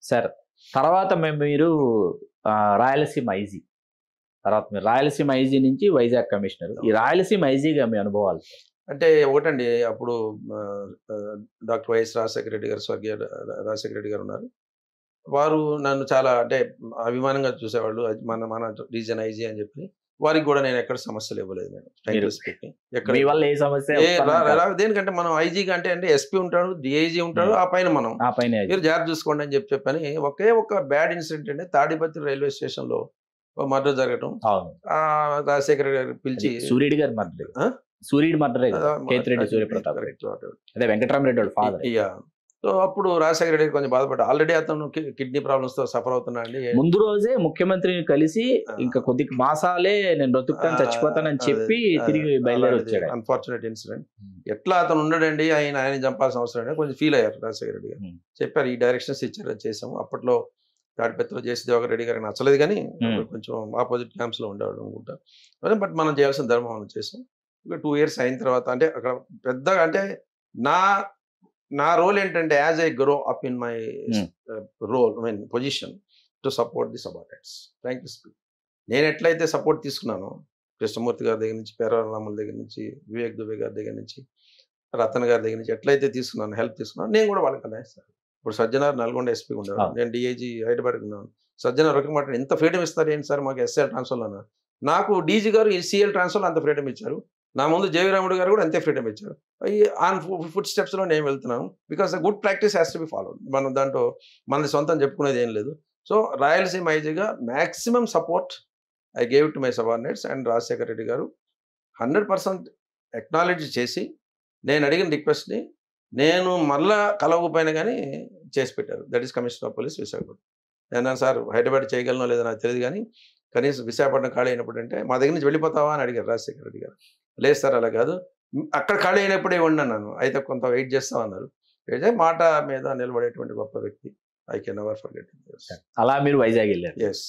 Sir తర్వాత మీరు Rayalaseema IG, తర్వాత మీరు రాయలసీమ ఐజీ నుంచి వైజాగ్ కమిషనర్. ఈ రాయలసీమ ఐజీగా మీ అనుభవాలు? అంటే ఒకటండి, అప్పుడు డాక్టర్ వైఎస్ రాజశేఖర రెడ్డి గారు, స్వర్గీయ రాజశేఖర రెడ్డి గారు ఉన్నారు. వారు నన్ను చాలా అంటే అభిమానంగా చూసేవాళ్ళు. మన మన రీజన్ ఐజీ అని చెప్పి. వారికి కూడా నేను ఎక్కడ సమస్యలు ఇవ్వలేదు. నేను ఫ్రాంక్లీ స్పీకింగ్ ఎక్కడ మీ వల్ల ఏ సమస్య దేనికంటే మనం ఐజీగా అంటే ఎస్పీ ఉంటాడు, డిఐజీ ఉంటాడు, ఆ పైన మనం మీరు జాగ్రత్త చూసుకోండి అని చెప్పని. ఒకే ఒక బ్యాడ్ ఇన్సిడెంట్ అండి, తాడిపత్రి రైల్వే స్టేషన్ లో మర్డర్ జరగటం. రాజశేఖర గారు పిలిచి సూర్యుడి గారు మర్డర్, సూర్యుడి మర్డర్, కేతిరెడ్డి సూర్యప్రతాప్ అదే వెంకటరామరెడ్డి వాళ్ళ ఫాదర్. సో అప్పుడు రాజశేఖర రెడ్డి కొంచెం బాధపడ్డా. ఆల్రెడీ అతను కిడ్నీ ప్రాబ్లమ్స్ తో సఫర్ అవుతున్నా అండి. ముందు రోజే ముఖ్యమంత్రిని కలిసి ఇంకా కొద్ది మాసాలే నేను బ్రతుకుతాను చచ్చిపోతానని చెప్పి తిరిగి బయలుదేరి వచ్చాడు. Unfortunate incident. ఎట్లా అతను ఉండడండి, ఆయన చంపాల్సిన అవసరం లేదు, కొంచెం ఫీల్ అయ్యారు రాజశేఖర రెడ్డి గారు. చెప్పారు ఈ డైరెక్షన్స్ ఇచ్చారు, చేసాము. అప్పట్లో తాడిపత్రిలో జేసీ దివాకర్ రెడ్డి గారికి నచ్చలేదు, కానీ కొంచెం ఆపోజిట్ క్యాంప్స్ లో ఉండేవాడు అనుకుంటా. బట్ మనం చేయాల్సిన ధర్మం మనం చేసాం. ఇంకా 2 years అయిన తర్వాత అంటే అక్కడ పెద్దగా అంటే నా రోల్ ఏంటంటే as I grow up in my role position to support the subordinates. Frankly speaking నేను ఎట్లయితే సపోర్ట్ తీసుకున్నానో కృష్ణమూర్తి గారి దగ్గర నుంచి, పేరరాముల దగ్గర నుంచి, వివేక్ దుబే గారి దగ్గర నుంచి, రతన్ గారి దగ్గర నుంచి ఎట్లయితే తీసుకున్నాను, హెల్ప్ తీసుకున్నాను, నేను కూడా వాళ్ళకి అందిస్తాను. ఇప్పుడు సజ్జనార్ నల్గొండ ఎస్పీ ఉండేవాడు, నేను డిఐజీ హైదరాబాద్కి ఉన్నాను. సజ్జనార్ ఒక మాట, ఎంత ఫ్రీడమ్ ఇస్తారు ఏంటి సార్ మాకు ఎస్ఎల్ ట్రాన్స్ఫర్లో అన్నారు. నాకు డీజీ గారు సిఎల్ ట్రాన్స్ఫర్లో అంత ఫ్రీడమ్ ఇచ్చారు. నా ముందు జేవి రాముడు గారు కూడా అంతే ఫ్రీడమ్ ఇచ్చారు. ఆన్ ఫుట్ స్టెప్స్లో నేను వెళ్తున్నాను. Because the good practice has to be followed. మనం దాంట్లో మనది సొంతం చెప్పుకునేది ఏం లేదు. సో రాయలసీమ ఐజీగా maximum support I gave to my subordinates. And Rajasekhara Reddy గారు 100% ఎక్నాలెడ్జ్ చేసి నేను అడిగిన రిక్వెస్ట్ని నేను మళ్ళా కలవకపోయినా కానీ చేసి పెట్టారు. That is commissioner of police Visakhapatnam. నేను సార్ హైదరాబాద్ చేయగలనో లేదో నాకు తెలియదు, కానీ కనీసం విశాఖపట్నం ఖాళీ అయినప్పుడు అంటే మా దగ్గర నుంచి వెళ్ళిపోతావా అని అడిగారు రాజశేఖర రెడ్డి గారు. లేదు సార్ అలా కాదు, అక్కడ ఖాళీ అయినప్పుడే ఉన్నాను, అయితే కొంత వెయిట్ చేస్తామన్నారు. అయితే మాట మీద నిలబడేటువంటి గొప్ప వ్యక్తి. I can never forget. అలా మీరు వైజాగ్ వెళ్ళారు? ఎస్.